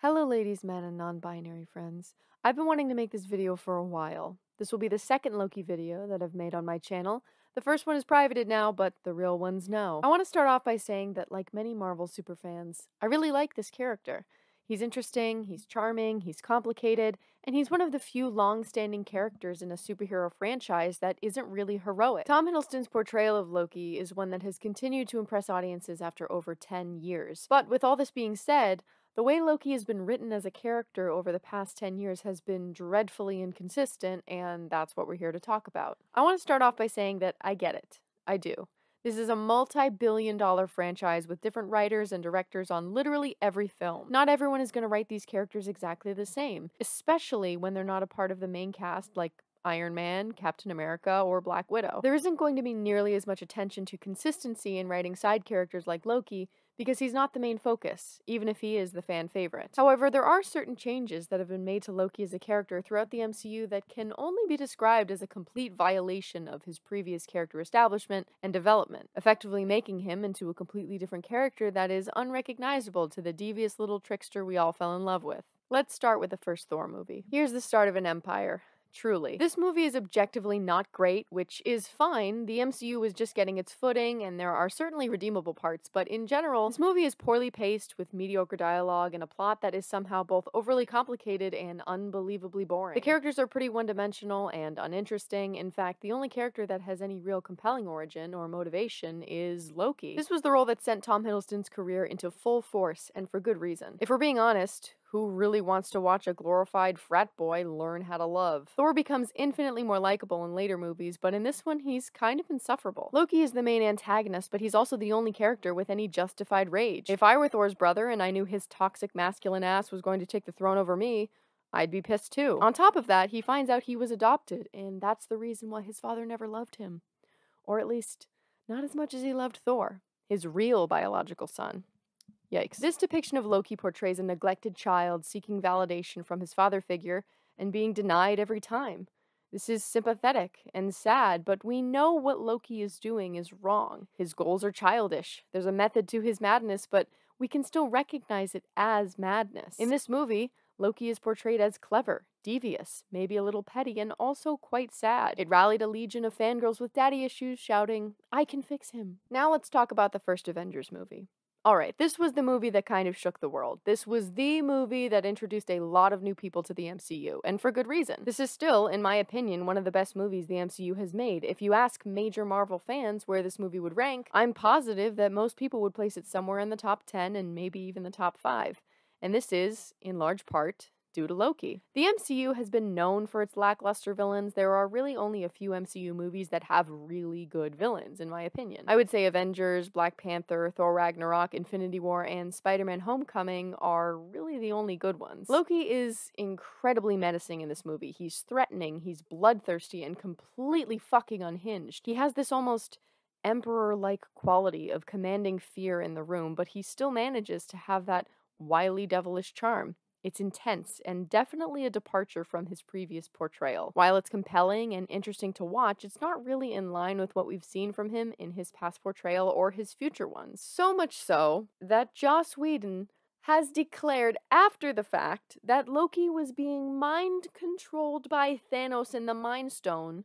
Hello ladies, men, and non-binary friends. I've been wanting to make this video for a while. This will be the second Loki video that I've made on my channel. The first one is privated now, but the real ones know. I want to start off by saying that like many Marvel superfans, I really like this character. He's interesting, he's charming, he's complicated, and he's one of the few long-standing characters in a superhero franchise that isn't really heroic. Tom Hiddleston's portrayal of Loki is one that has continued to impress audiences after over 10 years. But with all this being said, the way Loki has been written as a character over the past 10 years has been dreadfully inconsistent, and that's what we're here to talk about. I want to start off by saying that I get it. I do. This is a multi-billion-dollar franchise with different writers and directors on literally every film. Not everyone is going to write these characters exactly the same, especially when they're not a part of the main cast like Iron Man, Captain America, or Black Widow. There isn't going to be nearly as much attention to consistency in writing side characters like Loki, because he's not the main focus, even if he is the fan favorite. However, there are certain changes that have been made to Loki as a character throughout the MCU that can only be described as a complete violation of his previous character establishment and development, effectively making him into a completely different character that is unrecognizable to the devious little trickster we all fell in love with. Let's start with the first Thor movie. Here's the start of an empire. Truly. This movie is objectively not great, which is fine. The MCU is just getting its footing, and there are certainly redeemable parts, but in general, this movie is poorly paced with mediocre dialogue and a plot that is somehow both overly complicated and unbelievably boring. The characters are pretty one-dimensional and uninteresting. In fact, the only character that has any real compelling origin or motivation is Loki. This was the role that sent Tom Hiddleston's career into full force, and for good reason. If we're being honest, who really wants to watch a glorified frat boy learn how to love? Thor becomes infinitely more likable in later movies, but in this one, he's kind of insufferable. Loki is the main antagonist, but he's also the only character with any justified rage. If I were Thor's brother and I knew his toxic masculine ass was going to take the throne over me, I'd be pissed too. On top of that, he finds out he was adopted, and that's the reason why his father never loved him. Or at least, not as much as he loved Thor, his real biological son. Yikes. This depiction of Loki portrays a neglected child seeking validation from his father figure and being denied every time. This is sympathetic and sad, but we know what Loki is doing is wrong. His goals are childish. There's a method to his madness, but we can still recognize it as madness. In this movie, Loki is portrayed as clever, devious, maybe a little petty, and also quite sad. It rallied a legion of fangirls with daddy issues shouting, "I can fix him." Now let's talk about the first Avengers movie. Alright, this was the movie that kind of shook the world. This was the movie that introduced a lot of new people to the MCU, and for good reason. This is still, in my opinion, one of the best movies the MCU has made. If you ask major Marvel fans where this movie would rank, I'm positive that most people would place it somewhere in the top 10 and maybe even the top 5. And this is, in large part, due to Loki. The MCU has been known for its lackluster villains. There are really only a few MCU movies that have really good villains, in my opinion. I would say Avengers, Black Panther, Thor Ragnarok, Infinity War, and Spider-Man Homecoming are really the only good ones. Loki is incredibly menacing in this movie. He's threatening, he's bloodthirsty, and completely fucking unhinged. He has this almost emperor-like quality of commanding fear in the room, but he still manages to have that wily devilish charm. It's intense, and definitely a departure from his previous portrayal. While it's compelling and interesting to watch, it's not really in line with what we've seen from him in his past portrayal or his future ones. So much so that Joss Whedon has declared after the fact that Loki was being mind-controlled by Thanos and the Mind Stone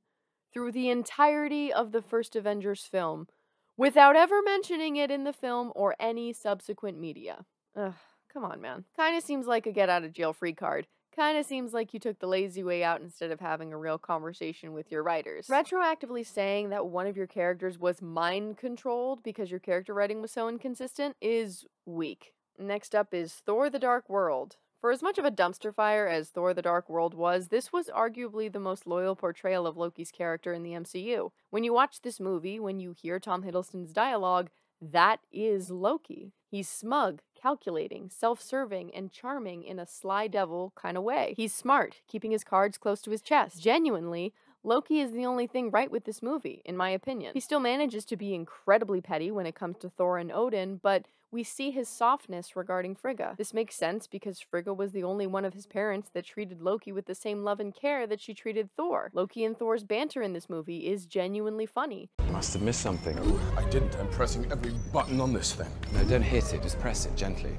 through the entirety of the first Avengers film, without ever mentioning it in the film or any subsequent media. Ugh. Come on, man. Kinda seems like a get-out-of-jail-free card. Kinda seems like you took the lazy way out instead of having a real conversation with your writers. Retroactively saying that one of your characters was mind-controlled because your character writing was so inconsistent is weak. Next up is Thor: The Dark World. For as much of a dumpster fire as Thor: The Dark World was, this was arguably the most loyal portrayal of Loki's character in the MCU. When you watch this movie, when you hear Tom Hiddleston's dialogue, that is Loki. He's smug, calculating, self-serving, and charming in a sly devil kind of way. He's smart, keeping his cards close to his chest. Genuinely, Loki is the only thing right with this movie, in my opinion. He still manages to be incredibly petty when it comes to Thor and Odin, but we see his softness regarding Frigga. This makes sense because Frigga was the only one of his parents that treated Loki with the same love and care that she treated Thor. Loki and Thor's banter in this movie is genuinely funny. You must have missed something. No, I didn't. I'm pressing every button on this thing. No, don't hit it. Just press it gently.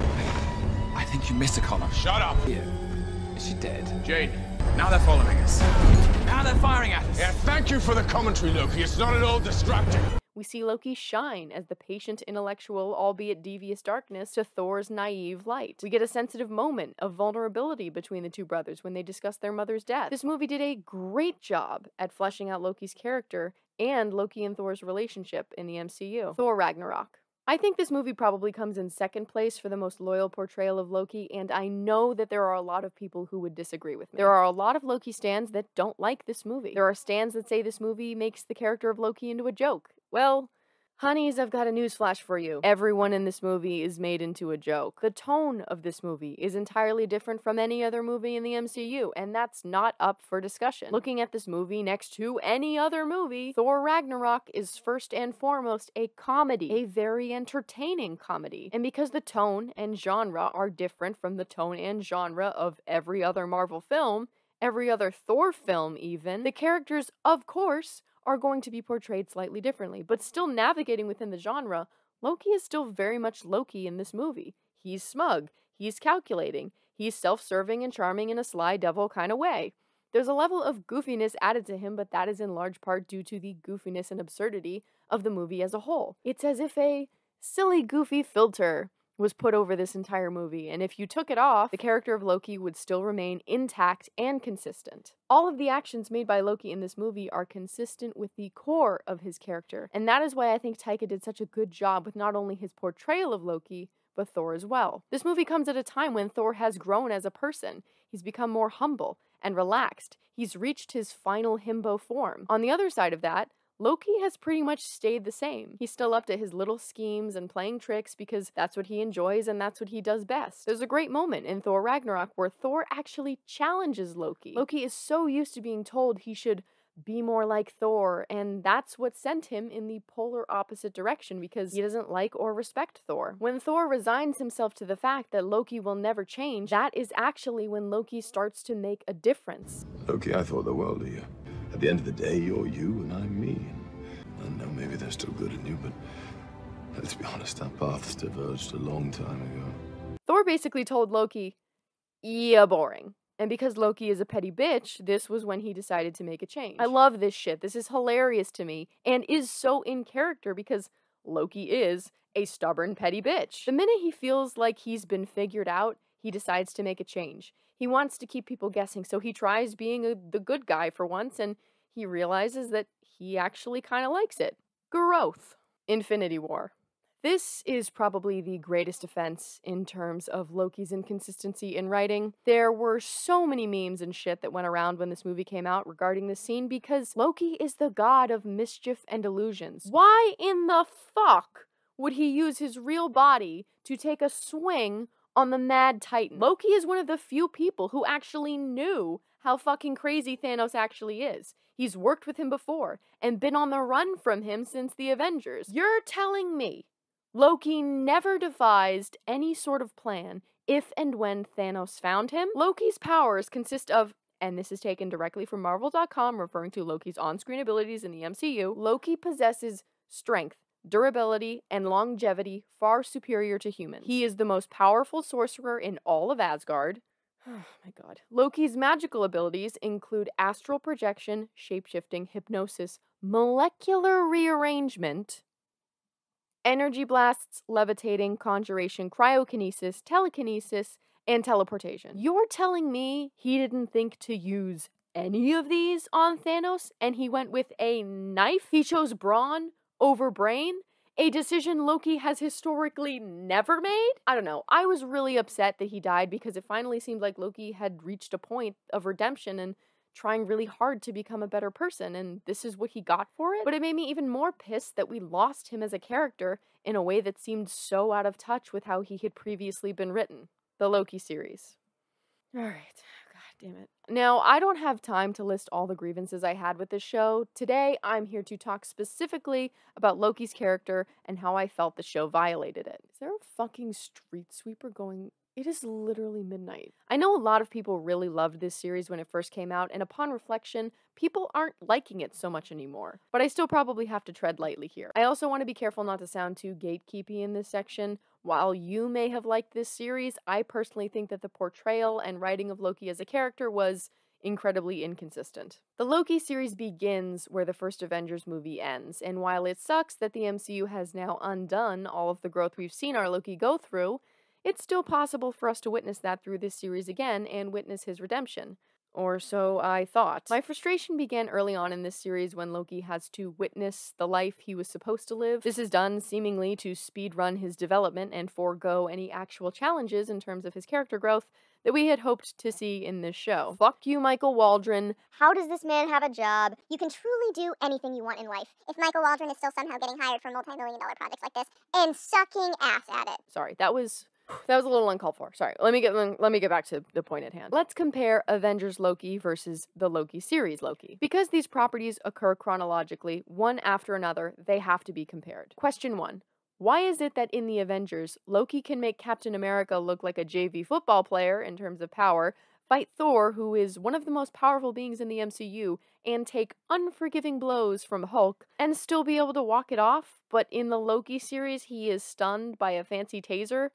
I think you missed a column. Shut up! Yeah. Is she dead? Jane, now they're following us. Now they're firing at us. Yeah, thank you for the commentary, Loki. It's not at all distracting. We see Loki shine as the patient intellectual, albeit devious darkness, to Thor's naive light. We get a sensitive moment of vulnerability between the two brothers when they discuss their mother's death. This movie did a great job at fleshing out Loki's character and Loki and Thor's relationship in the MCU. Thor Ragnarok. I think this movie probably comes in second place for the most loyal portrayal of Loki, and I know that there are a lot of people who would disagree with me. There are a lot of Loki stans that don't like this movie. There are stans that say this movie makes the character of Loki into a joke. Well, honeys, I've got a newsflash for you. Everyone in this movie is made into a joke. The tone of this movie is entirely different from any other movie in the MCU, and that's not up for discussion. Looking at this movie next to any other movie, Thor Ragnarok is first and foremost a comedy, a very entertaining comedy. And because the tone and genre are different from the tone and genre of every other Marvel film, every other Thor film even, the characters, of course, are going to be portrayed slightly differently, but still navigating within the genre, Loki is still very much Loki in this movie. He's smug, he's calculating, he's self-serving and charming in a sly devil kind of way. There's a level of goofiness added to him, but that is in large part due to the goofiness and absurdity of the movie as a whole. It's as if a silly, goofy filter was put over this entire movie, and if you took it off, the character of Loki would still remain intact and consistent. All of the actions made by Loki in this movie are consistent with the core of his character, and that is why I think Taika did such a good job with not only his portrayal of Loki, but Thor as well. This movie comes at a time when Thor has grown as a person. He's become more humble and relaxed. He's reached his final himbo form. On the other side of that, Loki has pretty much stayed the same. He's still up to his little schemes and playing tricks because that's what he enjoys and that's what he does best. There's a great moment in Thor Ragnarok where Thor actually challenges Loki. Loki is so used to being told he should be more like Thor, and that's what sent him in the polar opposite direction because he doesn't like or respect Thor. When Thor resigns himself to the fact that Loki will never change, that is actually when Loki starts to make a difference. Loki, I thought the world of you. At the end of the day, you're you and I'm me. I know maybe there's still good in you, but let's be honest, our paths diverged a long time ago. Thor basically told Loki, yeah, boring. And because Loki is a petty bitch, this was when he decided to make a change. I love this shit. This is hilarious to me and is so in character because Loki is a stubborn, petty bitch. The minute he feels like he's been figured out, he decides to make a change. He wants to keep people guessing, so he tries being the good guy for once, and he realizes that he actually kind of likes it. Growth. Infinity War. This is probably the greatest offense in terms of Loki's inconsistency in writing. There were so many memes and shit that went around when this movie came out regarding this scene because Loki is the god of mischief and illusions. Why in the fuck would he use his real body to take a swing on the Mad Titan? Loki is one of the few people who actually knew how fucking crazy Thanos actually is. He's worked with him before and been on the run from him since the Avengers. You're telling me Loki never devised any sort of plan if and when Thanos found him? Loki's powers consist of, and this is taken directly from Marvel.com, referring to Loki's on-screen abilities in the MCU, Loki possesses strength, durability, and longevity far superior to humans. He is the most powerful sorcerer in all of Asgard. Oh my god. Loki's magical abilities include astral projection, shapeshifting, hypnosis, molecular rearrangement, energy blasts, levitating, conjuration, cryokinesis, telekinesis, and teleportation. You're telling me he didn't think to use any of these on Thanos and he went with a knife? He chose brawn over brain? A decision Loki has historically never made? I don't know. I was really upset that he died because it finally seemed like Loki had reached a point of redemption and trying really hard to become a better person, and this is what he got for it? But it made me even more pissed that we lost him as a character in a way that seemed so out of touch with how he had previously been written. The Loki series. Alright. God damn it. Now, I don't have time to list all the grievances I had with this show. Today, I'm here to talk specifically about Loki's character and how I felt the show violated it. Is there a fucking street sweeper going It is literally midnight. I know a lot of people really loved this series when it first came out, and upon reflection, people aren't liking it so much anymore. But I still probably have to tread lightly here. I also want to be careful not to sound too gatekeepy in this section. While you may have liked this series, I personally think that the portrayal and writing of Loki as a character was incredibly inconsistent. The Loki series begins where the first Avengers movie ends, and while it sucks that the MCU has now undone all of the growth we've seen our Loki go through, it's still possible for us to witness that through this series again and witness his redemption. Or so I thought. My frustration began early on in this series when Loki has to witness the life he was supposed to live. This is done seemingly to speedrun his development and forego any actual challenges in terms of his character growth that we had hoped to see in this show. Fuck you, Michael Waldron. How does this man have a job? You can truly do anything you want in life if Michael Waldron is still somehow getting hired for multi-million-dollar projects like this and sucking ass at it. Sorry, that was a little uncalled for. Sorry. Let me get back to the point at hand. Let's compare Avengers Loki versus the Loki series Loki. Because these properties occur chronologically, one after another, they have to be compared. Question 1. Why is it that in the Avengers, Loki can make Captain America look like a JV football player in terms of power, fight Thor, who is one of the most powerful beings in the MCU, and take unforgiving blows from Hulk, and still be able to walk it off, but in the Loki series he is stunned by a fancy taser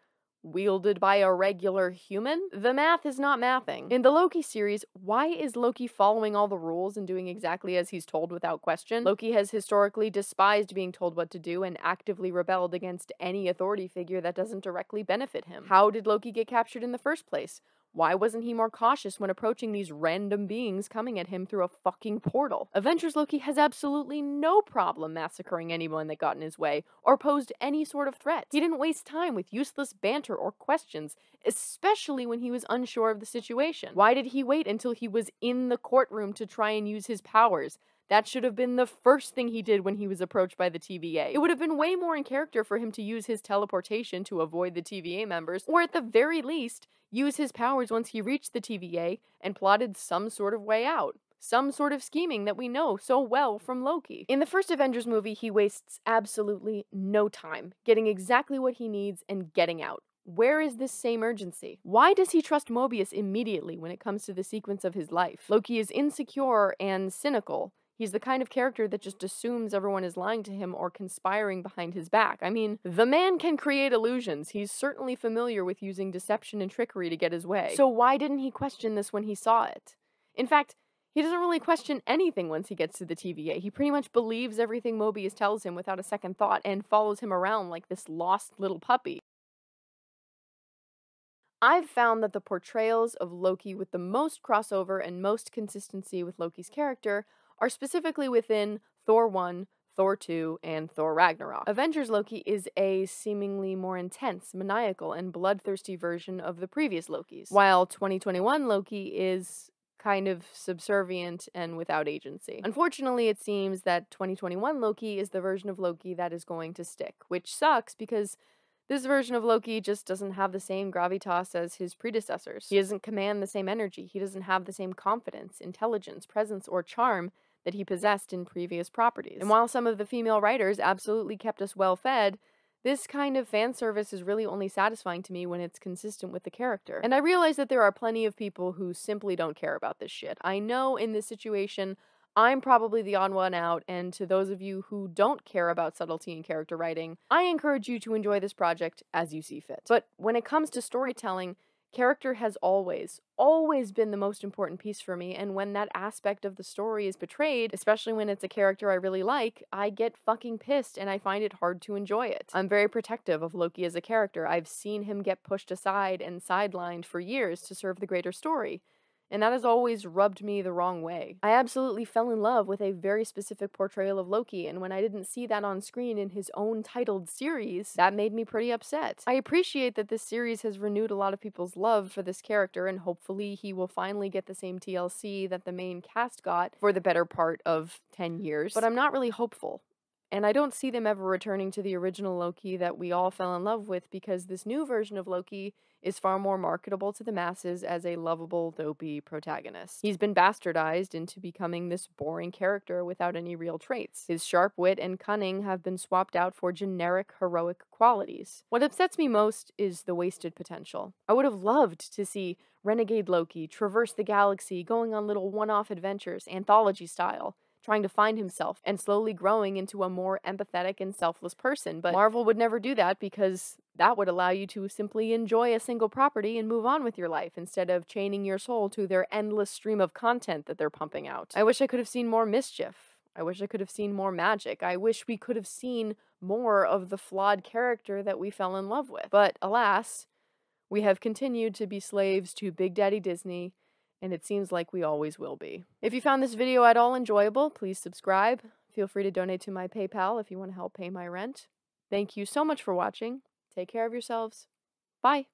wielded by a regular human? The math is not mathing. In the Loki series, why is Loki following all the rules and doing exactly as he's told without question? Loki has historically despised being told what to do and actively rebelled against any authority figure that doesn't directly benefit him. How did Loki get captured in the first place? Why wasn't he more cautious when approaching these random beings coming at him through a fucking portal? Avengers Loki has absolutely no problem massacring anyone that got in his way or posed any sort of threat. He didn't waste time with useless banter or questions, especially when he was unsure of the situation. Why did he wait until he was in the courtroom to try and use his powers? That should have been the first thing he did when he was approached by the TVA. It would have been way more in character for him to use his teleportation to avoid the TVA members, or at the very least, use his powers once he reached the TVA and plotted some sort of way out. Some sort of scheming that we know so well from Loki. In the first Avengers movie, he wastes absolutely no time getting exactly what he needs and getting out. Where is this same urgency? Why does he trust Mobius immediately when it comes to the sequence of his life? Loki is insecure and cynical. He's the kind of character that just assumes everyone is lying to him or conspiring behind his back. I mean, the man can create illusions. He's certainly familiar with using deception and trickery to get his way. So why didn't he question this when he saw it? In fact, he doesn't really question anything once he gets to the TVA. He pretty much believes everything Mobius tells him without a second thought and follows him around like this lost little puppy. I've found that the portrayals of Loki with the most crossover and most consistency with Loki's character are specifically within Thor 1, Thor 2, and Thor Ragnarok. Avengers Loki is a seemingly more intense, maniacal, and bloodthirsty version of the previous Lokis, while 2021 Loki is kind of subservient and without agency. Unfortunately, it seems that 2021 Loki is the version of Loki that is going to stick, which sucks because this version of Loki just doesn't have the same gravitas as his predecessors. He doesn't command the same energy. He doesn't have the same confidence, intelligence, presence, or charm that he possessed in previous properties. And while some of the female writers absolutely kept us well fed, this kind of fan service is really only satisfying to me when it's consistent with the character. And I realize that there are plenty of people who simply don't care about this shit. I know in this situation, I'm probably the odd one out, and to those of you who don't care about subtlety in character writing, I encourage you to enjoy this project as you see fit. But when it comes to storytelling, character has always been the most important piece for me, and when that aspect of the story is betrayed, especially when it's a character I really like, I get fucking pissed and I find it hard to enjoy it. I'm very protective of Loki as a character. I've seen him get pushed aside and sidelined for years to serve the greater story, and that has always rubbed me the wrong way. I absolutely fell in love with a very specific portrayal of Loki, and when I didn't see that on screen in his own titled series, that made me pretty upset. I appreciate that this series has renewed a lot of people's love for this character, and hopefully he will finally get the same TLC that the main cast got for the better part of 10 years, but I'm not really hopeful. And I don't see them ever returning to the original Loki that we all fell in love with, because this new version of Loki is far more marketable to the masses as a lovable, dopey protagonist. He's been bastardized into becoming this boring character without any real traits. His sharp wit and cunning have been swapped out for generic, heroic qualities. What upsets me most is the wasted potential. I would have loved to see Renegade Loki traverse the galaxy, going on little one-off adventures, anthology style, trying to find himself and slowly growing into a more empathetic and selfless person. But Marvel would never do that, because that would allow you to simply enjoy a single property and move on with your life instead of chaining your soul to their endless stream of content that they're pumping out. I wish I could have seen more mischief. I wish I could have seen more magic. I wish we could have seen more of the flawed character that we fell in love with. But alas, we have continued to be slaves to Big Daddy Disney, and it seems like we always will be. If you found this video at all enjoyable, please subscribe. Feel free to donate to my PayPal if you want to help pay my rent. Thank you so much for watching. Take care of yourselves. Bye.